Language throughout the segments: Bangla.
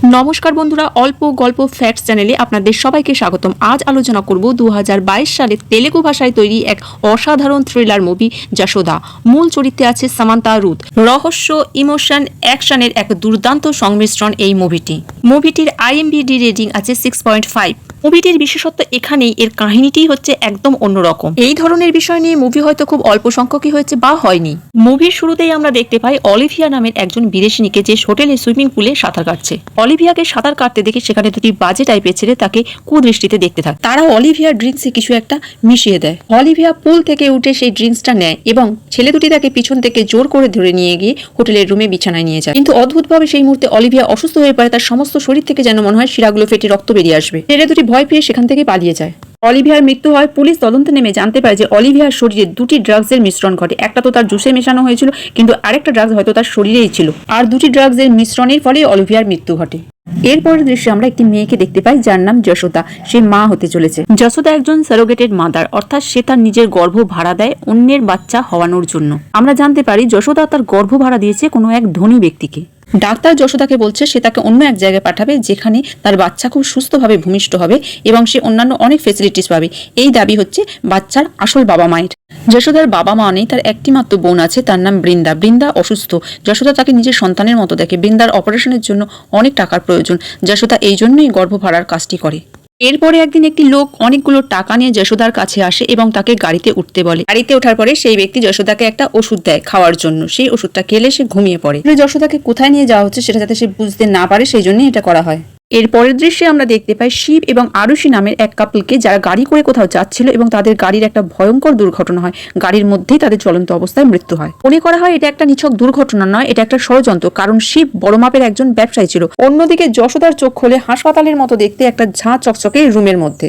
নমস্কার বন্ধুরা, অল্প গল্প ফ্যাক্টস চ্যানেলে আপনাদের সবাইকে স্বাগতম। আজ আলোচনা করব 2022 সালে তেলেগু ভাষায় তৈরি এক অসাধারণ থ্রিলার মুভি যশোদা। মূল চরিত্রে আছে সামান্তা রুথ। রহস্য, ইমোশন, অ্যাকশনের এক দুর্দান্ত সংমিশ্রণ এই মুভিটির IMDb রেটিং আছে 6.5। মুভিটির বিশেষত্ব এখানেই, এর কাহিনীটি হচ্ছে একদম অন্যরকম। এই ধরনের বিষয় নিয়ে মুভি হয়তো খুব অল্প সংখ্যকই হয়েছে বা হয়নি। মুভির শুরুতেই আমরা দেখতে পাই অলিভিয়া নামের একজন বিদেশিনীকে যে হোটেলে সুইমিং পুলে সাঁতার কাটছে। অলিভিয়াকে সাঁতার কাটতে দেখে সেখানে দুটি বাজে টাইপের ছেলে তাকে কুদৃষ্টিতে দেখতে থাকে। তারা অলিভিয়ার ড্রিঙ্কসে কিছু একটা মিশিয়ে দেয়। অলিভিয়া পুল থেকে উঠে সেই ড্রিঙ্কসটা নেয় এবং ছেলে দুটি তাকে পিছন থেকে জোর করে ধরে নিয়ে গিয়ে হোটেলের রুমে বিছানায় নিয়ে যায়। কিন্তু অদ্ভুতভাবে সেই মুহূর্তে অলিভিয়া অসুস্থ হয়ে পড়ে। তার সমস্ত শরীর থেকে যেন মনে হয় শিরাগুলো ফেটে রক্ত বেরিয়ে আসবে। ছেলে দুটি ভয় পেয়ে সেখান থেকে পালিয়ে যায়। অলিভিয়ার মৃত্যু হয়। পুলিশ তদন্তে নেমে জানতে পারে যে অলিভিয়ার শরীরে দুটি ড্রাগসের মিশ্রণ ঘটে। একটা তো তার জুসে মেশানো হয়েছিল, কিন্তু আরেকটা ড্রাগস হয়তো তার শরীরেই ছিল। আর দুটি ড্রাগসের মিশ্রণের ফলে অলিভিয়ার মৃত্যু ঘটে। এরপরের দৃশ্যে আমরা একটি মেয়েকে দেখতে পাই যার নাম যশোদা। সে মা হতে চলেছে। যশোদা একজন সারোগেটেড মাদার, অর্থাৎ সে তার নিজের গর্ভ ভাড়া দেয় অন্যের বাচ্চা হওয়ানোর জন্য। আমরা জানতে পারি যশোদা তার গর্ভ ভাড়া দিয়েছে কোনো এক ধনী ব্যক্তিকে। ডাক্তার যশোদাকে বলছে সে তাকে অন্য এক জায়গায় পাঠাবে যেখানে তার বাচ্চা খুব সুস্থভাবে ভূমিষ্ঠ হবে এবং সে অন্যান্য অনেক ফেসিলিটিস পাবে। এই দাবি হচ্ছে বাচ্চার আসল বাবা মায়ের। যশোদার বাবা মা নেই, তার একটি মাত্র বোন আছে, তার নাম বৃন্দা। বৃন্দা অসুস্থ। যশোদা তাকে নিজের সন্তানের মতো দেখে। বৃন্দার অপারেশনের জন্য অনেক টাকার প্রয়োজন। যশোদা এই জন্যই গর্ভ ভাড়ার কাজটি করে। এরপরে একদিন একটি লোক অনেকগুলো টাকা নিয়ে যশোদার কাছে আসে এবং তাকে গাড়িতে উঠতে বলে। গাড়িতে ওঠার পরে সেই ব্যক্তি যশোদাকে একটা ওষুধ দেয় খাওয়ার জন্য। সেই ওষুধটা খেলে সে ঘুমিয়ে পড়ে। যশোদাকে কোথায় নিয়ে যাওয়া হচ্ছে সেটা যাতে সে বুঝতে না পারে, সেই জন্যই এটা করা হয়। এর পরের দৃশ্যে আমরা দেখতে পাই শিব এবং আরুষি নামের এক কাপলকে, যারা গাড়ি করে কোথাও যাচ্ছিল এবং তাদের গাড়ির একটা ভয়ঙ্কর দুর্ঘটনা হয়। গাড়ির মধ্যেই তাদের জ্বলন্ত অবস্থায় মৃত্যু হয়। মনে করা হয় এটা একটা নিছক দুর্ঘটনা নয়, এটা একটা ষড়যন্ত্র, কারণ শিব বড় মাপের একজন ব্যবসায়ী ছিল। অন্যদিকে যশোদার চোখ খোলে হাসপাতালের মতো দেখতে একটা ঝাঁ চকচকে রুমের মধ্যে।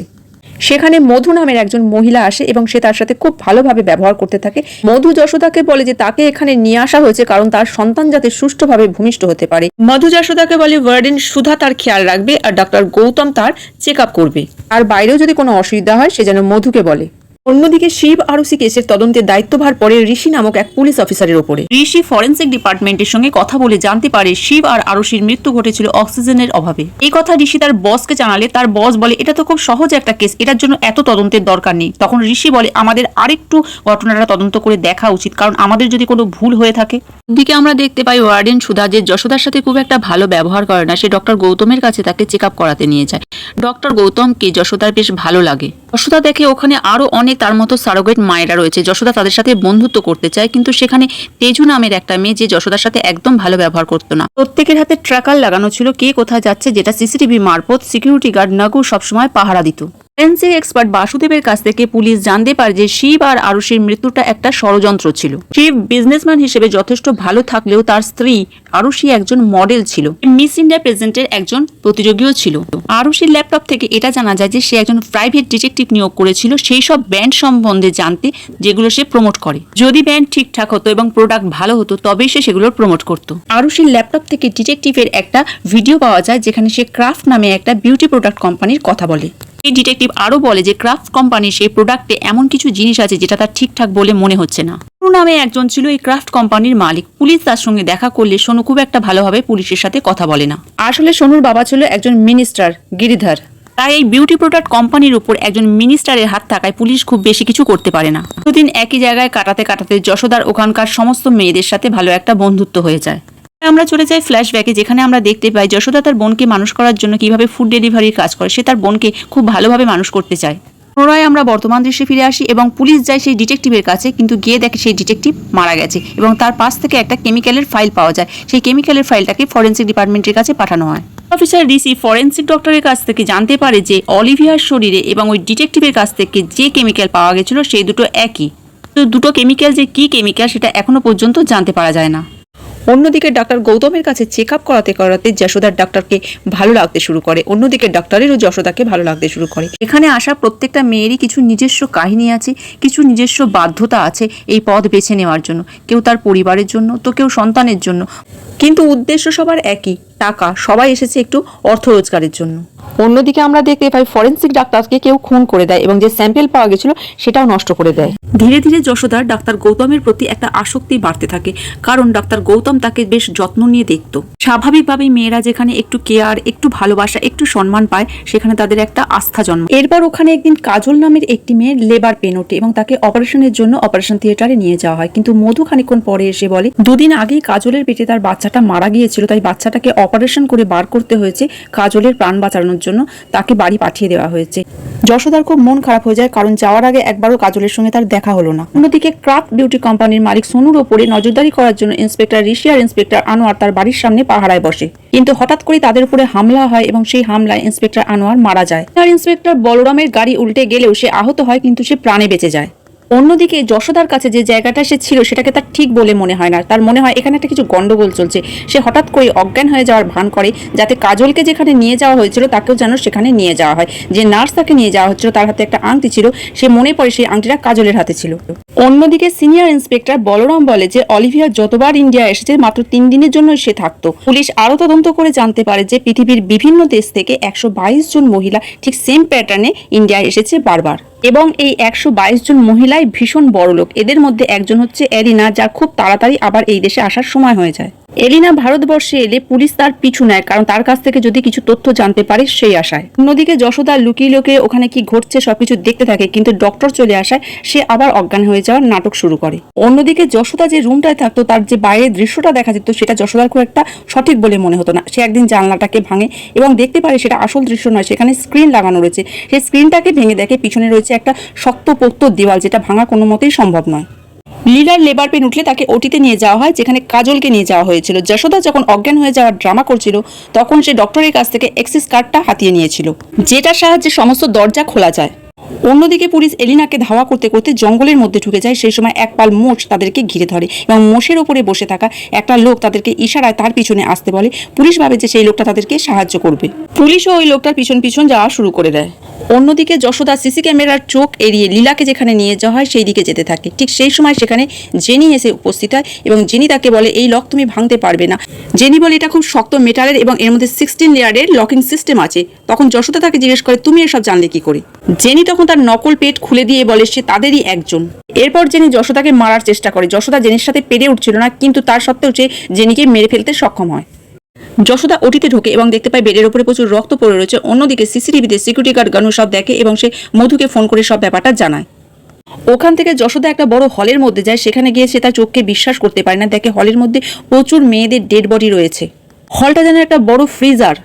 সেখানে মধু নামের একজন মহিলা আসে এবং সে তার সাথে খুব ভালোভাবে ব্যবহার করতে থাকে। মধু যশোদাকে বলে যে তাকে এখানে নিয়ে আসা হয়েছে কারণ তার সন্তান যাতে সুষ্ঠুভাবে ভূমিষ্ঠ হতে পারে। মধু যশোদাকে বলে ওয়ার্ডেন সুধা তার খেয়াল রাখবে আর ডক্টর গৌতম তার চেক আপ করবে। আর বাইরেও যদি কোনো অসুবিধা হয় সে যেন মধুকে বলে। অন্যদিকে শিব আরুষি কেসের তদন্তের দায়িত্বভার পড়ে ঋষি নামক এক পুলিশ অফিসারের উপরে। ঋষি ফরেন্সিক ডিপার্টমেন্টের সঙ্গে কথা বলে জানতে পারে শিব আর আরুষির মৃত্যু ঘটেছিল অক্সিজেনের অভাবে। এই কথা ঋষি তার বসকে জানালে তার বস বলে এটা তো খুব সহজ একটা কেস, এটার জন্য এত তদন্তের দরকার নেই। তখন ঋষি বলে আমাদের আরেকটু ঘটনাটা তদন্ত করে দেখা উচিত, কারণ আমাদের যদি কোনো ভুল হয়ে থাকে। দিকে আমরা দেখতে পাই ওয়ার্ডেন সুধা যে যশোদার সাথে খুব একটা ভালো ব্যবহার করে না। সে ডক্টর গৌতমের কাছে তাকে চেক আপ করাতে নিয়ে যায়। ডক্টর গৌতমকে যশোদার বেশ ভালো লাগে। যশোদা দেখে ওখানে আরো অনেক তার মতো সারোগেট মায়েরা রয়েছে। যশোদা তাদের সাথে বন্ধুত্ব করতে চায়, কিন্তু সেখানে তেজু নামের একটা মেয়ে যে যশোদার সাথে একদম ভালো ব্যবহার করতো না। প্রত্যেকের হাতে ট্র্যাকার লাগানো ছিল কে কোথায় যাচ্ছে, যেটা সিসিটিভি মারফত সিকিউরিটি গার্ড নাগু সবসময় পাহারা দিত। ফরেন্সিক এক্সপার্ট বাসুদেবের কাছ থেকে পুলিশ জানতে পারে যে শিব আর আরুষির মৃত্যুটা একটা ষড়যন্ত্র ছিল। শিব বিজনেসম্যান হিসেবে যথেষ্ট ভালো থাকলেও তার স্ত্রী আরুষি একজন মডেল ছিল। মিস ইন্ডিয়া প্রেজেন্টের একজন প্রতিযোগীও ছিল। আরুষির ল্যাপটপ থেকে এটা জানা যায় যে সে একজন প্রাইভেট ডিটেকটিভ নিয়োগ করেছিল সেই সব ব্যান্ড সম্বন্ধে জানতে যেগুলো সে প্রমোট করে। যদি ব্যান্ড ঠিকঠাক হতো এবং প্রোডাক্ট ভালো হতো তবেই সে সেগুলোর প্রমোট করতো। আরুষির ল্যাপটপ থেকে ডিটেকটিভের একটা ভিডিও পাওয়া যায় যেখানে সে ক্রাফট নামে একটা বিউটি প্রোডাক্ট কোম্পানির কথা বলে। এই ডিটেকটিভ আরো বলে যে ক্রাফট কোম্পানির সেই প্রোডাক্টে এমন কিছু জিনিস আছে যেটা তার ঠিকঠাক বলে মনে হচ্ছে না। সোনু নামে একজন ছিল এই ক্রাফট কোম্পানির মালিক। পুলিশ তার সঙ্গে দেখা করলে সোনু খুব একটা ভালোভাবে পুলিশের সাথে কথা বলে না। আসলে সোনুর বাবা ছিল একজন মিনিস্টার, গিরিধর। তাই এই বিউটি প্রোডাক্ট কোম্পানির উপর একজন মিনিস্টারের হাত থাকায় পুলিশ খুব বেশি কিছু করতে পারে না। দুদিন একই জায়গায় কাটাতে কাটাতে যশোদার ওখানকার সমস্ত মেয়েদের সাথে ভালো একটা বন্ধুত্ব হয়ে যায়। আমরা চলে যাই ফ্ল্যাশব্যাকে, যেখানে আমরা দেখতে পাই যশোদা তার বোনকে মানুষ করার জন্য কিভাবে ফুড ডেলিভারির কাজ করে। সে তার বোনকে খুব ভালোভাবে মানুষ করতে চায়। পুনরায় আমরা বর্তমান দৃশ্যে ফিরে আসি এবং পুলিশ যায় সেই ডিটেকটিভের কাছে, কিন্তু গিয়ে দেখে সেই ডিটেকটিভ মারা গেছে এবং তার পাশ থেকে একটা কেমিক্যালের ফাইল পাওয়া যায়। সেই কেমিক্যালের ফাইলটাকে ফরেন্সিক ডিপার্টমেন্টের কাছে পাঠানো হয়। অফিসার ঋষি ফরেন্সিক ডক্টরের কাছ থেকে জানতে পারে যে অলিভিয়ার শরীরে এবং ওই ডিটেকটিভের কাছ থেকে যে কেমিক্যাল পাওয়া গেছিল সেই দুটো একই। তো দুটো কেমিক্যাল যে কি কেমিক্যাল সেটা এখনো পর্যন্ত জানতে পারা যায় না। অন্যদিকে ডাক্তার গৌতমের কাছে চেক আপ করাতে করাতে যশোদার ডাক্তারকে ভালো লাগতে শুরু করে। অন্যদিকে ডাক্তারেরও যশোদাকে ভালো লাগতে শুরু করে। এখানে আসা প্রত্যেকটা মেয়েরই কিছু নিজস্ব কাহিনী আছে, কিছু নিজস্ব বাধ্যতা আছে এই পথ বেছে নেওয়ার জন্য। কেউ তার পরিবারের জন্য, তো কেউ সন্তানের জন্য, কিন্তু উদ্দেশ্য সবার একই, টাকা। সবাই এসেছে একটু অর্থ রোজগারের জন্য। অন্যদিকে আমরা দেখতে পাই ফরেন্সিক ডাক্তারকে কেউ খুন করে দেয় এবং যে স্যাম্পেল পাওয়া গেছিল সেটাও নষ্ট করে দেয়। ধীরে ধীরে যশোদার ডাক্তার গৌতমের প্রতি একটা আসক্তি বাড়তে থাকে, কারণ ডাক্তার গৌতম তাকে বেশ যত্ন নিয়ে দেখত। স্বাভাবিকভাবেই মেয়েরা যেখানে একটু কেয়ার, একটু ভালোবাসা, একটু সম্মান পায়, সেখানে তাদের একটা আস্থা জন্ম। এরপর ওখানে একদিন কাজল নামের একটি মেয়ের লেবার পেন ওঠে এবং তাকে অপারেশনের জন্য অপারেশন থিয়েটারে নিয়ে যাওয়া হয়। কিন্তু মধু খানিকক্ষণ পরে এসে বলে দুদিন আগেই কাজলের পেটে তার বাচ্চাটা মারা গিয়েছিল, তাই বাচ্চাটাকে অপারেশন করে বার করতে হয়েছে, কাজলের প্রাণ বাঁচানোর জন্য তাকে বাড়ি পাঠিয়ে দেওয়া হয়েছে। যশোদার খুব মন খারাপ হয়ে যায়, কারণ যাওয়ার আগে একবারও কাজলের সঙ্গে তার দেখা হলো না। অন্যদিকে ক্রাফট বিউটি কোম্পানির মালিক সোনুর ওপরে নজরদারি করার জন্য ইন্সপেক্টর ঋষি আর ইন্সপেক্টর আনোয়ার তার বাড়ির সামনে পাহারায় বসে, কিন্তু হঠাৎ করে তাদের উপরে হামলা হয় এবং সেই হামলায় ইন্সপেক্টর আনোয়ার মারা যায়। আর ইন্সপেক্টর বলরামের গাড়ি উল্টে গেলেও সে আহত হয়, কিন্তু সে প্রাণে বেঁচে যায়। অন্যদিকে যশোদার কাছে যে জায়গাটা সে ছিল সেটাকে তার ঠিক বলে মনে হয় না, তার মনে হয় এখানে একটা কিছু গন্ডগোল চলছে। সে হঠাৎ করে অজ্ঞান হয়ে যাওয়ার ভান করে, যাতে কাজলকে যেখানে নিয়ে যাওয়া হয়েছিল তাকেও যেন সেখানে নিয়ে যাওয়া হয়। যে নার্স তাকে নিয়ে যাওয়া হচ্ছিল তার হাতে একটা আংটি ছিল, সে মনে পড়ে সেই আংটিটা কাজলের হাতে ছিল। অন্যদিকে সিনিয়র ইন্সপেক্টর বলরাম বলে যে অলিভিয়া যতবার ইন্ডিয়া এসেছে মাত্র 3 দিনের জন্য সে থাকতো। পুলিশ আরো তদন্ত করে জানতে পারে যে পৃথিবীর বিভিন্ন দেশ থেকে 122 জন মহিলা ঠিক সেম প্যাটার্নে ইন্ডিয়া এসেছে বারবার, এবং এই 122 জন মহিলাই ভীষণ বড় লোক। এদের মধ্যে একজন হচ্ছে এলিনা, যার খুব তাড়াতাড়ি আবার এই দেশে আসার সময় হয়ে যায়। এলিনা ভারতবর্ষে এলে পুলিশ তার পিছু নেয়, কারণ তার কাছ থেকে যদি কিছু তথ্য জানতে পারে সেই আশায়। অন্যদিকে যশোদা লুকিয়ে লুকিয়ে ওখানে কি ঘটছে সবকিছু দেখতে থাকে, কিন্তু ডক্টর চলে আসায় সে আবার অজ্ঞান হয়ে যাওয়ার নাটক শুরু করে। অন্যদিকে যশোদা যে রুমটায় থাকতো তার যে বাইরের দৃশ্যটা দেখা যেত সেটা যশোদার খুব একটা সঠিক বলে মনে হতো না। সে একদিন জানলাটাকে ভাঙে এবং দেখতে পারে সেটা আসল দৃশ্য নয়, সেখানে স্ক্রিন লাগানো রয়েছে। সেই স্ক্রিনটাকে ভেঙে দেখে পিছনে রয়েছে একটা শক্তপোক্ত দেওয়াল, যেটা ভাঙা কোনো মতেই সম্ভব নয়। লীলার লেবার পেন উঠলে তাকে ওটিতে নিয়ে যাওয়া হয়, যেখানে কাজলকে নিয়ে যাওয়া হয়েছিল। যশোদা যখন অজ্ঞান হয়ে যাওয়ার ড্রামা করছিল তখন সে ডক্টরের কাছ থেকে অ্যাক্সেস কার্ডটা হাতিয়ে নিয়েছিল, যেটার সাহায্যে সমস্ত দরজা খোলা যায়। অন্যদিকে পুলিশ এলিনাকে ধাওয়া করতে করতে জঙ্গলের মধ্যে ঢুকে যায়। সেই সময় এক পাল মোষ তাদেরকে ঘিরে ধরে এবং মোষের ওপরে বসে থাকা একটা লোক তাদেরকে ইশারায় তার পিছনে আসতে বলে। পুলিশ ভাবে যে সেই লোকটা তাদেরকে সাহায্য করবে। পুলিশও ওই লোকটার পিছন পিছন যাওয়া শুরু করে দেয়। অন্যদিকে যশোদা সিসি ক্যামেরার চোখ এড়িয়ে লীলাকে যেখানে নিয়ে যাওয়া হয় সেই দিকে যেতে থাকে। ঠিক সেই সময় সেখানে জেনি এসে উপস্থিত হয় এবং জেনি তাকে বলে এই লক তুমি ভাঙতে পারবে না। জেনি বলে এটা খুব শক্ত মেটালের এবং এর মধ্যে 16 লেয়ারের লকিং সিস্টেম আছে। তখন যশোদা তাকে জিজ্ঞেস করে তুমি এসব জানলে কি করে। জেনি তখন তার নকল পেট খুলে দিয়ে বলে সে তাদেরই একজন। এরপর জেনি যশোদাকে মারার চেষ্টা করে। যশোদা জেনির সাথে পেরে উঠছিল না, কিন্তু তার সত্ত্বেও সে জেনিকে মেরে ফেলতে সক্ষম হয়। যশোদা ওটিতে ঢোকে এবং দেখতে পায় বেডের উপরে প্রচুর রক্ত পড়ে রয়েছে। অন্যদিকে সিসিটিভিতে সিকিউরিটি গার্ড গানু সব দেখে এবং সে মধুকে ফোন করে সব ব্যাপারটা জানায়। ওখান থেকে যশোদা একটা বড় হলের মধ্যে যায়। সেখানে গিয়ে সে তার চোখকে বিশ্বাস করতে পারে না, দেখে হলের মধ্যে প্রচুর মেয়েদের ডেড বডি রয়েছে। হলটা যেন একটা বড় ফ্রিজার,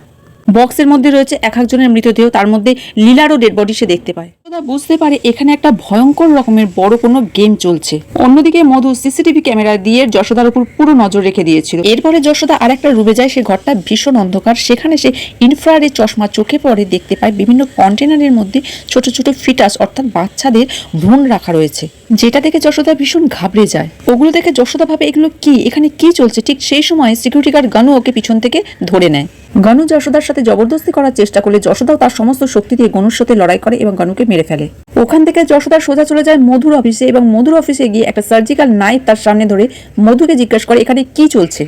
বক্সের মধ্যে রয়েছে এক একজনের মৃতদেহ, তার মধ্যে লীলারও ডেড বডি সে দেখতে পায়। বুঝতে পারে এখানে একটা ভয়ঙ্কর রকমের বড় কোনো গেম চলছে। অন্যদিকে মধু সিসিটিভি ক্যামেরা দিয়ে যশোদার উপর পুরো নজর রেখে দিয়েছিল। এরপরে যশোদা আরেকটা রুমে যায়, সে ঘরটা ভীষণ অন্ধকার। সেখানে সে ইনফ্রারেড চশমা চোখে পড়ে দেখতে পায় বিভিন্ন কন্টেনারের মধ্যে ছোট ছোট ফিটাস অর্থাৎ বাচ্চাদের ভ্রূণ রাখা রয়েছে, যেটা দেখে যশোদা ভীষণ ঘাবড়ে যায়। ওগুলো দেখে যশোদা ভাবে এগুলো কি, এখানে কি চলছে। ঠিক সেই সময় সিকিউরিটি গার্ড গানু ওকে পিছন থেকে ধরে নেয়। গানু যশোদার সাথে জবরদস্তি করার চেষ্টা করলে যশোদাও তার সমস্ত শক্তি দিয়ে গনুর সাথে লড়াই করে এবং গানুকে মেরে ফেলে। ওখান থেকে যশোদা সোজা চলে যায় মধুর অফিসে এবং মধুর অফিসে গিয়ে একটা সার্জিক্যাল নাইফ তার সামনে ধরে মধুকে জিজ্ঞাসা করে এখানে কি চলছে।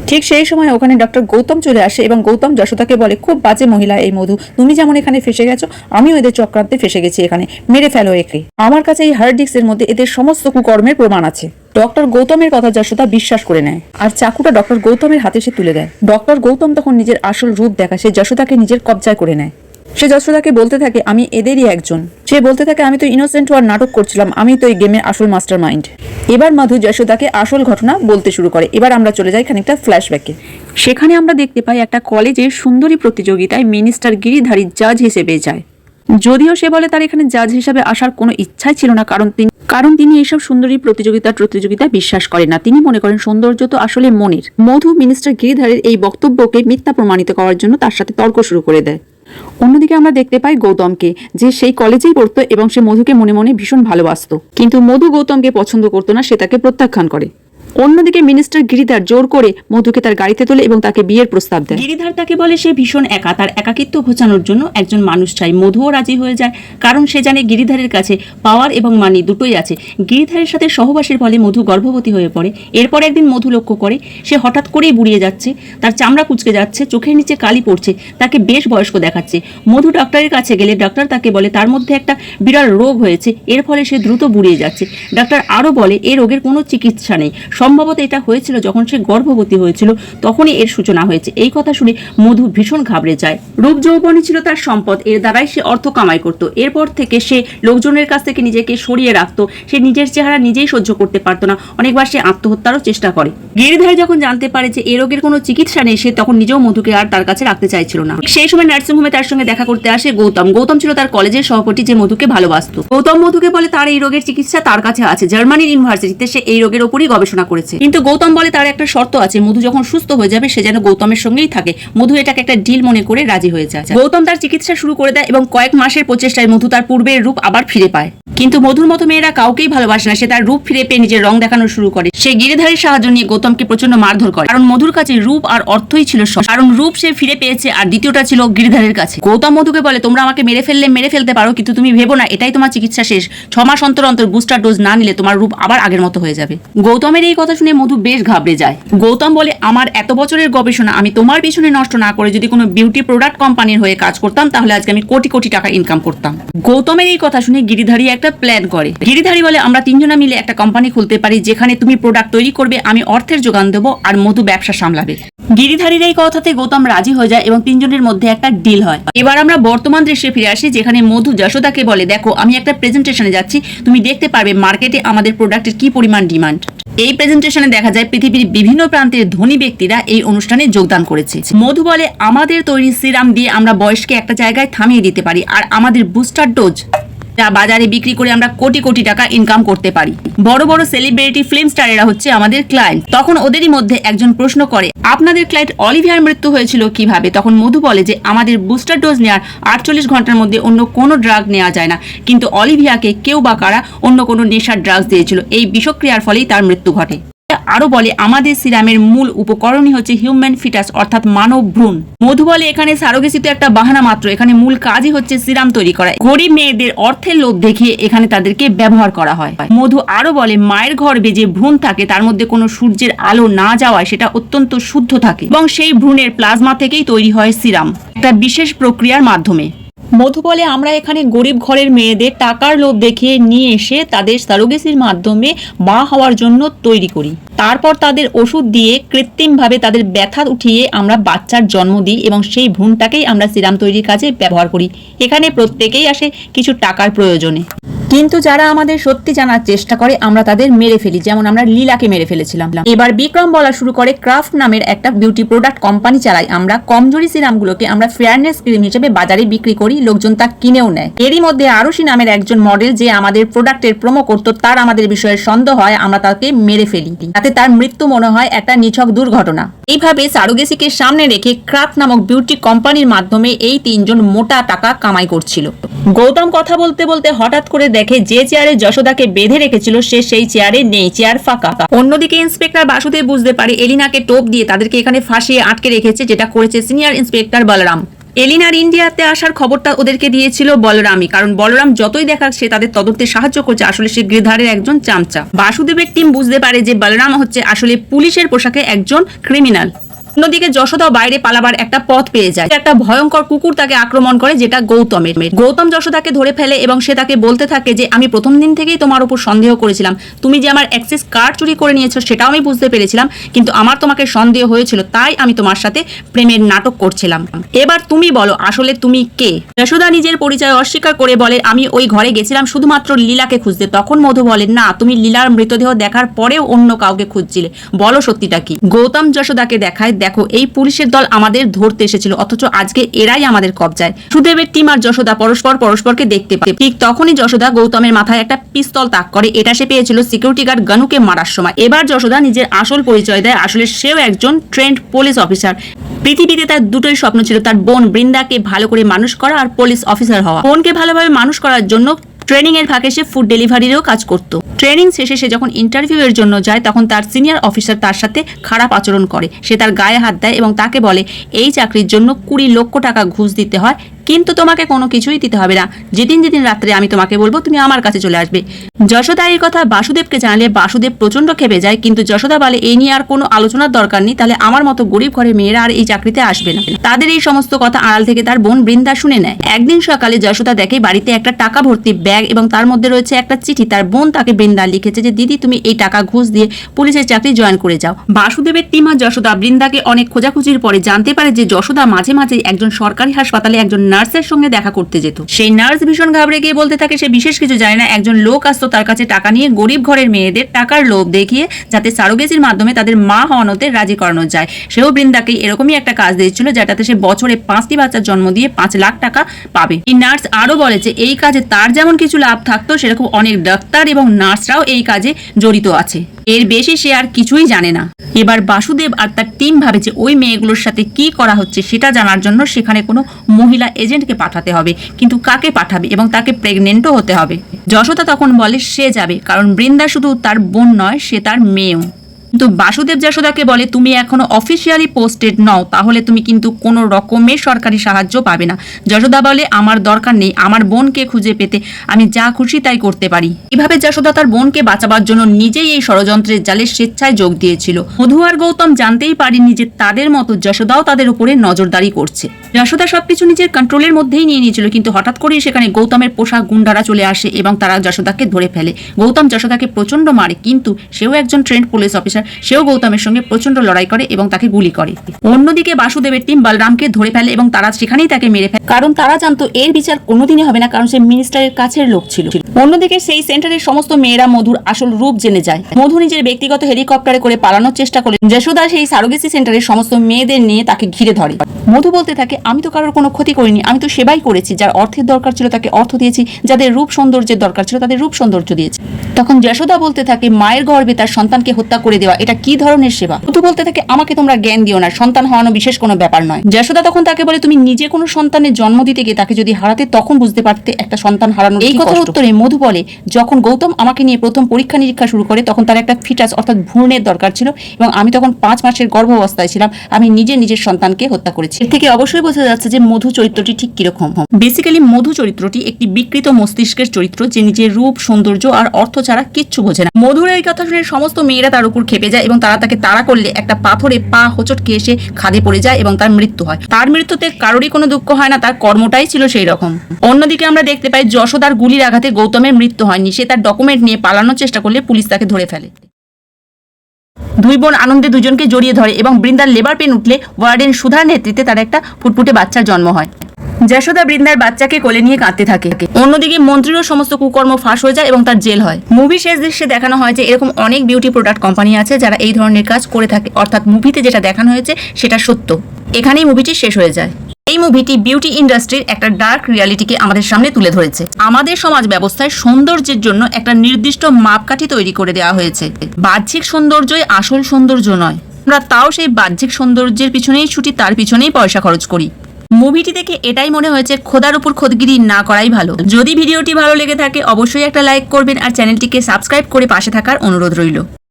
ঠিক সেই সময় ওখানে ডক্টর গৌতম চলে আসে এবং গৌতম যশোদাকে বলে খুব বাজে মহিলা এই মধু, তুমি যেমন এখানে ফেসে গেছো আমিও এদের চক্রান্তে ফেসে গেছি, এখানে মেরে ফেলো একে। আমার কাছে এই হার্ড ডিস্কের মধ্যে এদের সমস্ত কুকর্মের প্রমাণ আছে। ডক্টর গৌতমের কথা যশোদা বিশ্বাস করে নেয় আর চাকুটা ডক্টর গৌতমের হাতে সে তুলে দেয়। ডক্টর গৌতম তখন নিজের আসল রূপ দেখা, সে যশোদাকে নিজের কবজায় করে নেয়। সে যশোদাকে বলতে থাকে আমি এদেরই একজন। সে বলতে থাকে আমি তো ইনোসেন্ট হওয়ার নাটক করছিলাম, আমি তো এই গেমের আসল মাস্টার মাইন্ড। এবার মধু যশোদাকে আসল ঘটনা বলতে শুরু করে। এবার আমরা চলে যাই খানিকটা ফ্ল্যাশব্যাকে। সেখানে আমরা দেখতে পাই একটা কলেজের সুন্দরী প্রতিযোগিতায় মিনিস্টার গিরিধারী জাজ হিসেবে যায়। যদিও সে বলে তার এখানে জাজ হিসেবে আসার কোনো ইচ্ছাই ছিল না, কারণ তিনি এইসব সুন্দরী প্রতিযোগিতায় বিশ্বাস করেন না। তিনি মনে করেন সৌন্দর্য তো আসলে মনের। মধু মিনিস্টার গিরিধারের এই বক্তব্যকে মিথ্যা প্রমাণিত করার জন্য তার সাথে তর্ক শুরু করে দেয়। অন্যদিকে আমরা দেখতে পাই গৌতমকে, যে সেই কলেজেই পড়তো এবং সে মধুকে মনে মনে ভীষণ ভালোবাসতো, কিন্তু মধু গৌতমকে পছন্দ করতো না, সে তাকে প্রত্যাখ্যান করে। অন্যদিকে মিনিস্টার গিরিধার জোর করে মধুকে তার গাড়িতে তোলে এবং তাকে বিয়ের প্রস্তাব দেয়। গিরিধার তাকে বলে সে ভীষণ একা, তার একাকিত্ব ঘোচানোর জন্য একজন মানুষ চাই। মধুও রাজি হয়ে যায়, কারণ সে জানে গিরিধারের কাছে পাওয়ার এবং মানি দুটোই আছে। গিরিধারের সাথে সহবাসের ফলে মধু গর্ভবতী হয়ে পড়ে। এরপর একদিন মধু লক্ষ্য করে সে হঠাৎ করেই বুড়িয়ে যাচ্ছে, তার চামড়া কুঁচকে যাচ্ছে, চোখের নিচে কালি পড়ছে, তাকে বেশ বয়স্ক দেখাচ্ছে। মধু ডাক্তারের কাছে গেলে ডাক্তার তাকে বলে তার মধ্যে একটা বিরল রোগ হয়েছে, এর ফলে সে দ্রুত বুড়িয়ে যাচ্ছে। ডাক্তার আরও বলে এই রোগের কোনো চিকিৎসা নেই, সম্ভবত এটা হয়েছিল যখন সে গর্ভবতী হয়েছিল, তখনই এর সূচনা হয়েছে। এই কথা শুনে মধু ভীষণ ঘাবড়ে যায়। রূপ যৌবনই ছিল তার সম্পদ, এর দ্বারাই সে অর্থ কামাই করত। এরপর থেকে সে লোকজনের কাছ থেকে নিজেকে সরিয়ে রাখতো, সে নিজের চেহারা নিজেই সহ্য করতে পারতো না, অনেকবার সে আত্মহত্যারও চেষ্টা করে। গিরিধার যখন জানতে পারে যে এই রোগের কোনো চিকিৎসা নেই, সে তখন নিজেও মধুকে আর তার কাছে রাখতে চাইছিল না। সেই সময় নার্সিংহোমে তার সঙ্গে দেখা করতে আসে গৌতম। গৌতম ছিল তার কলেজের সহপাঠী যে মধুকে ভালোবাসতো। গৌতম মধুকে বলে তার এই রোগের চিকিৎসা তার কাছে আছে, জার্মানির ইউনিভার্সিটিতে সে এই রোগের উপরই গবেষণা করেছে। কিন্তু গৌতম বলে তার একটা শর্ত আছে, মধু যখন সুস্থ হয়ে যাবে সে যেন গৌতমের সঙ্গেই থাকে। মধু এটাকে একটা ডিল মনে করে রাজি হয়ে যায়। গৌতম তার চিকিৎসা শুরু করে দেয় এবং কয়েক মাসের প্রচেষ্টায় মধু তার পূর্বের রূপ আবার ফিরে পায়। কিন্তু মধুর মতো মেয়েরা কাউকেই ভালোবাসে না, সে তার রূপ ফিরে পেয়ে নিজের রং দেখানো শুরু করে। সে গিরিধারের সাহায্য নিয়ে গৌতমকে প্রচন্ড মারধর করে, কারণ মধুর কাছে রূপ আর অর্থই ছিল সব। কারণ রূপ সে ফিরে পেয়েছে আর দ্বিতীয়টা ছিল গিরিধারের কাছে। গৌতম মধুকে বলে তোমরা আমাকে মেরে ফেলতে পারো, কিন্তু তুমি ভেবো না এটাই তোমার চিকিৎসা শেষ। 6 মাস অন্তর অন্তর বুস্টার ডোজ না নিলে তোমার রূপ আবার আগের মতো হয়ে যাবে। গৌতমের এই কথা শুনে মধু বেশ ঘাবড়ে যায়। গৌতম বলে আমার এত বছরের গবেষণা আমি তোমার পিছনে নষ্ট না করে যদি কোনো বিউটি প্রোডাক্ট কোম্পানির হয়ে কাজ করতাম তাহলে আজকে আমি কোটি কোটি টাকা ইনকাম করতাম। গৌতমের এই কথা শুনে গিরিধারী একটা প্ল্যান করে। গিরিধারী বলে আমরা তিনজনা মিলে একটা কোম্পানি খুলতে পারি, যেখানে তুমি প্রোডাক্ট তৈরি করবে, আমি অর্থের যোগান দেবো আর মধু ব্যবসা সামলাবে। গিরিধারীর এই কথাতে গৌতম রাজি হয়ে যায় এবং তিনজনের মধ্যে একটা ডিল হয়। এবার আমরা বর্তমান দৃশ্যে ফিরে আসি, যেখানে মধু যশোদাকে বলে দেখো আমি একটা প্রেজেন্টেশনে যাচ্ছি, তুমি দেখতে পারবে মার্কেটে আমাদের প্রোডাক্টের কি পরিমাণ ডিমান্ড। এই প্রেজেন্টেশনে দেখা যায় পৃথিবীর বিভিন্ন প্রান্তের ধনী ব্যক্তিরা এই অনুষ্ঠানে যোগদান করেছে। মধু বলে আমাদের তৈরি সিরাম দিয়ে আমরা বয়সকে একটা জায়গায় থামিয়ে দিতে পারি, আর আমাদের বুস্টার ডোজ যা বাজারে বিক্রি করে আমরা কোটি কোটি টাকা ইনকাম করতে পারি। বড় বড় সেলিব্রিটি ফিল্ম স্টারেরা হচ্ছে আমাদের ক্লায়েন্ট। তখন ওদেরই মধ্যে একজন প্রশ্ন করে আপনাদের ক্লায়েন্ট অলিভিয়ার মৃত্যু হয়েছিল কিভাবে? তখন মধু বলে যে আমাদের বুস্টার ডোজ নেওয়ার 48 ঘন্টার মধ্যে অন্য কোনো ড্রাগ নেওয়া যায় না, কিন্তু অলিভিয়াকে কেউ বা কারা অন্য কোনো নেশার ড্রাগস দিয়েছিল, এই বিষক্রিয়ার ফলেই তার মৃত্যু ঘটে। আরো বলে আমাদের সিরামের মূল উপকরণই হচ্ছে হিউম্যান ফিটাস অর্থাৎ মানব ভ্রূণ। মধু বলে এখানে সারোগেসি তো একটা বাহানা মাত্র, এখানে মূল কাজই হচ্ছে সিরাম তৈরি করা। গরিব মেয়েদের অর্থের লোভ দেখিয়ে এখানে তাদেরকে ব্যবহার করা হয়। মধু আরো বলে মায়ের গর্ভে যে ভ্রূণ থাকে তার মধ্যে কোনো সূর্যের আলো না যাওয়ায় সেটা অত্যন্ত শুদ্ধ থাকে এবং সেই ভ্রূণের প্লাজমা থেকেই তৈরি হয় সিরাম, একটা বিশেষ প্রক্রিয়ার মাধ্যমে। মধু বলে আমরা এখানে গরিব ঘরের মেয়েদের টাকার লোভ দেখিয়ে নিয়ে এসে তাদের সারোগেসির মাধ্যমে মা হওয়ার জন্য তৈরি করি, তারপর তাদের ওষুধ দিয়ে কৃত্রিমভাবে তাদের ব্যথা উঠিয়ে আমরা বাচ্চার জন্ম দিই এবং সেই ভ্রূণটাকেই আমরা সিরাম তৈরির কাজে ব্যবহার করি। এখানে প্রত্যেকেই আসে কিছু টাকার প্রয়োজনে, কিন্তু যারা আমাদের সত্যি জানার চেষ্টা করে আমরা তাদের মেরে ফেলি, যেমন আমরা লীলাকে মেরে ফেলেছিলাম। এবার বিক্রম বলা শুরু করে ক্রাফট নামের একটা বিউটি প্রোডাক্ট কোম্পানি চালাই আমরা। কমজোরি সিরামগুলোকে আমরা ফেয়ারনেস ক্রিম হিসেবে বাজারে বিক্রি করি, লোকজন তা কিনেও নেয়। এরই মধ্যে আরুষি নামের একজন মডেল যে আমাদের প্রোডাক্টের প্রোমো করতো, তার আমাদের বিষয়ে সন্দেহ হয়, আমরা তাকে মেরে ফেলি, তাতে তার মৃত্যু মনে হয় একটা নিছক দুর্ঘটনা। এইভাবে সারোগেসিকে সামনে রেখে ক্রাফট নামক বিউটি কোম্পানির মাধ্যমে এই তিনজন মোটা টাকা কামাই করছিল। গৌতম কথা বলতে বলতে হঠাৎ করে দেখে যে চেয়ারে যশোদাকে বেঁধে রেখেছিল সে সেই চেয়ারে নেই, চেয়ার ফাঁকা। অন্যদিকে ইন্সপেক্টর বাসুদেব বুঝতে পারে এলিনাকে টোপ দিয়ে তাদেরকে এখানে ফাঁসিয়ে আটকে রেখেছে, যেটা করেছে সিনিয়র ইন্সপেক্টর বলরাম। এলিনার ইন্ডিয়াতে আসার খবরটা ওদেরকে দিয়েছিল বলরামই, কারণ বলরাম যতই দেখাক সে তাদের তদন্তে সাহায্য করছে, আসলে সে গিরিধারের একজন চামচা। বাসুদেবের টিম বুঝতে পারে যে বলরাম হচ্ছে আসলে পুলিশের পোশাকে একজন ক্রিমিনাল। অন্যদিকে যশোদা বাইরে পালাবার একটা পথ পেয়ে যায়, একটা ভয়ঙ্কর কুকুর তাকে আক্রমণ করে, যেটা গৌতমের। গৌতম যশোদাকে ধরে ফেলে এবং সে তাকে বলতে থাকে যে আমি প্রথম দিন থেকেই তোমার উপর সন্দেহ করেছিলাম, তুমি যে আমার অ্যাক্সেস কার্ড চুরি করে নিয়েছো সেটাও আমি বুঝতে পেরেছিলাম, কিন্তু আমার তোমাকে সন্দেহ হয়েছিল, তাই আমি তোমার সাথে প্রেমের নাটক করছিলাম। এবার তুমি বলো আসলে তুমি কে? যশোদা নিজের পরিচয় অস্বীকার করে বলে আমি ওই ঘরে গেছিলাম শুধুমাত্র লীলাকে খুঁজতে। তখন মধু বলে না, তুমি লীলার মৃতদেহ দেখার পরেও অন্য কাউকে খুঁজছিলে, বলো সত্যিটা কি? গৌতম যশোদাকে দেখায় দেখো এই পুলিশের দল আমাদের ধরতে এসেছিল, অথচ আজকে এরাই আমাদের কবজায়। সুদেবের টিম আর যশোদা পরস্পরকে দেখতে পায়। ঠিক তখনই যশোদা গৌতমের মাথায় একটা পিস্তল তাক করে, এটা সে পেয়েছিল সিকিউরিটি গার্ড গনুকে মারার সময়। এবার যশোদা নিজের আসল পরিচয় দেয়, আসলে সেও একজন ট্রেন্ড পুলিশ অফিসার। পৃথিবীতে তার দুটোই স্বপ্ন ছিল, তার বোন বৃন্দাকে ভালো করে মানুষ করা আর পুলিশ অফিসার হওয়া। বোনকে ভালোভাবে মানুষ করার জন্য ট্রেনিং এর ফাঁকে সে ফুড ডেলিভারিরও কাজ করত। ট্রেনিং শেষে সে যখন ইন্টারভিউ এর জন্য যায় তখন তার সিনিয়র অফিসার তার সাথে খারাপ আচরণ করে। সে তার গায়ে হাত দেয় এবং তাকে বলে এই চাকরির জন্য 20 লক্ষ টাকা ঘুষ দিতে হয়, কিন্তু তোমাকে কোনো কিছুই দিতে হবে না। যেদিন রাত্রে আমি তোমাকে বলবো তুমি আমার কাছে চলে আসবে। যশোদা এই কথা বাসুদেবকে জানালে বাসুদেব প্রচন্ড খেপে যায়, কিন্তু যশোদা বলে এই নিয়ে আর কোনো আলোচনার দরকার নেই, তাহলে আমার মতো গরিব ঘরের মেয়েরা আর এই চাকরিতে আসবে না। তাদের এই সমস্ত কথা আড়াল থেকে তার বোন বৃন্দা শুনে নেয়। একদিন সকালে যশোদা দেখে বাড়িতে একটা টাকা ভর্তি ব্যাগ এবং তার মধ্যে রয়েছে একটা চিঠি। তার বোন তাকে বৃন্দা লিখেছে যে দিদি তুমি এই টাকা ঘুষ দিয়ে পুলিশের চাকরি জয়েন করে যাও। বাসুদেবের টিমা যশোদা বৃন্দাকে অনেক খোঁজাখুঁজির পরে জানতে পারে যে যশোদা মাঝে মাঝে একজন সরকারি হাসপাতালে একজন নার্সের সঙ্গে দেখা করতে যেত। সেই নার্স ভীষণ ঘাবড়ে গিয়ে বলতে থাকে সে বিশেষ কিছু জানে না, একজন লোক আসতো তার কাছে টাকা নিয়ে গরিব ঘরের মেয়েদের টাকার লোভ দেখিয়ে যাতে সারোগেসির মাধ্যমে তাদের মা হওয়ানোতে রাজি করানো যায়। সেও বৃন্দাকে এরকমই একটা কাজ দিয়েছিল যেটাতে সে বছরে 5টি বাচ্চার জন্ম দিয়ে 5 লাখ টাকা পাবে। এই নার্স আরো বলে যে এই কাজে তার যেমন কিছু লাভ থাকতো সেরকম অনেক ডাক্তার এবং নার্সরাও এই কাজে জড়িত আছে। এর বেশি সে আর কিছুই জানে না। এবার বাসুদেব আর তার টিম ভাবে যে ওই মেয়েগুলোর সাথে কি করা হচ্ছে সেটা জানার জন্য সেখানে কোনো মহিলা এজেন্টকে পাঠাতে হবে, কিন্তু কাকে পাঠাবে এবং তাকে প্রেগনেন্টও হতে হবে। যশোদা তখন বলে সে যাবে, কারণ বৃন্দা শুধু তার বোন নয়, সে তার মেয়েও। কিন্তু বাসুদেব যশোদাকে বলে তুমি এখনো অফিসিয়ালি পোস্টেড নও, তাহলে তুমি কিন্তু কোনো রকমের সরকারি সাহায্য পাবে না। যশোদা বলে আমার দরকার নেই, আমার বোনকে খুঁজে পেতে আমি যা খুশি তাই করতে পারি। এভাবে যশোদা তার বোনকে বাঁচাবার জন্য নিজেই এই ষড়যন্ত্রের জালে স্বেচ্ছায় যোগ দিয়েছিল। মধু আর গৌতম জানতেই পারেনি যে তাদের মতো যশোদাও তাদের উপরে নজরদারি করছে। যশোদা সবকিছু নিজের কন্ট্রোলের মধ্যেই নিয়ে নিয়েছিল, কিন্তু হঠাৎ করেই সেখানে গৌতমের পোশাক গুন্ডারা চলে আসে এবং তারা যশোদাকে ধরে ফেলে। গৌতম যশোদাকে প্রচন্ড মারে, কিন্তু সেও একজন ট্রেন্ড পুলিশ অফিসার, সেও গৌতমের সঙ্গে প্রচন্ড লড়াই করে এবং তাকে গুলি করে। অন্যদিকে বাসুদেবের টিম বলরামকে ধরে ফেলে এবং তারা সেখানেই তাকে মেরে ফেলে, কারণ তারা জানতো এর বিচার কোনোদিনই হবে না, কারণ সে মিনিস্টারের কাছের লোক ছিল। অন্যদিকে সেই সেন্টারের সমস্ত মেয়েরা মধুর আসল রূপ জেনে যায়। মধু নিজের ব্যক্তিগত হেলিকপ্টারে করে পালানোর চেষ্টা করে। যশোদা সেই সারোগেসি সেন্টারের সমস্ত মেয়েদের নিয়ে তাকে ঘিরে ধরে। মধু বলতে থাকে আমি তো কারোর কোনো ক্ষতি করিনি, আমি তো সেবাই করেছি। যার অর্থের দরকার ছিল তাকে অর্থ দিয়েছি, যাদের রূপ সৌন্দর্যের দরকার ছিল তাদের রূপ সৌন্দর্য দিয়েছি। তখন যশোদা বলতে থাকে মায়ের গর্ভে তার সন্তানকে হত্যা করে দেওয়া এটা কি ধরনের সেবা? মধু বলতে থাকে আমাকে তোমরা জ্ঞান দিও না, সন্তান হারানো বিশেষ কোনো ব্যাপার নয়। যশোদা তখন তাকে বলে তুমি নিজে কোনো সন্তানের জন্ম দিতে গিয়ে তাকে যদি হারাতে তখন বুঝতে পারতে একটা সন্তান হারানো। এই কথার উত্তরে মধু বলে যখন গৌতম আমাকে নিয়ে প্রথম পরীক্ষা নিরীক্ষা শুরু করে তখন তার একটা ফিটাস অর্থাৎ ভ্রূণের দরকার ছিল এবং আমি তখন 5 মাসের গর্ভাবস্থায় ছিলাম, আমি নিজের সন্তানকে হত্যা করেছি। এর থেকে অবশ্যই বোঝা যাচ্ছে যে মধু চরিত্রটি ঠিক কিরকম। বেসিক্যালি মধু চরিত্রটি একটি বিকৃত মস্তিষ্কের চরিত্র, যে নিজের রূপ সৌন্দর্য আর অর্থ ছাড়া কিচ্ছু বোঝে না। মধুর এই কথা শুনে সমস্ত মেয়েরা তার উপর খেপে যায় এবং তারা তাকে তাড়া করলে একটা পাথরে পা হোঁচটকে এসে খাদে পড়ে যায় এবং তার মৃত্যু হয়। তার মৃত্যুতে কারোরই কোনো দুঃখ হয় না, তার কর্মটাই ছিল সেই রকম। অন্যদিকে আমরা দেখতে পাই যশোদার গুলির আঘাতে গৌতমের মৃত্যু হয়নি, সে তার ডকুমেন্ট নিয়ে পালানোর চেষ্টা করলে পুলিশ তাকে ধরে ফেলে। দুই বোন আনন্দে দুজনকে জড়িয়ে ধরে এবং বৃন্দার লেবার পেন উঠলে ওয়ার্ডেন সুধার নেতৃত্বে তার একটা ফুটফুটে বাচ্চার জন্ম হয়। যশোদা বৃন্দার বাচ্চাকে কোলে নিয়ে কাঁদতে থাকে। অন্যদিকে মন্ত্রীরও সমস্ত কুকর্ম ফাঁস হয়ে যায় এবং তার জেল হয়। মুভি শেষ দৃশ্যে দেখানো হয় যে এরকম অনেক বিউটি প্রোডাক্ট কোম্পানি আছে যারা এই ধরনের কাজ করে থাকে, অর্থাৎ মুভিতে যেটা দেখানো হয়েছে সেটা সত্য। এখানেই মুভিটি শেষ হয়ে যায়। এই মুভিটি বিউটি ইন্ডাস্ট্রির একটা ডার্ক রিয়ালিটিকে আমাদের সামনে তুলে ধরেছে। আমাদের সমাজ ব্যবস্থায় সৌন্দর্যের জন্য একটা নির্দিষ্ট মাপকাঠি তৈরি করে দেওয়া হয়েছে। বাহ্যিক সৌন্দর্যই আসল সৌন্দর্য নয়। আমরা তাও সেই বাহ্যিক সৌন্দর্যের পিছনেই ছুটি, তার পিছনেই পয়সা খরচ করি। মুভিটি দেখে এটাই মনে হয়েছে খোদার উপর খোদগিরি না করাই ভালো। যদি ভিডিওটি ভালো লেগে থাকে অবশ্যই একটা লাইক করবেন আর চ্যানেলটিকে সাবস্ক্রাইব করে পাশে থাকার অনুরোধ রইল।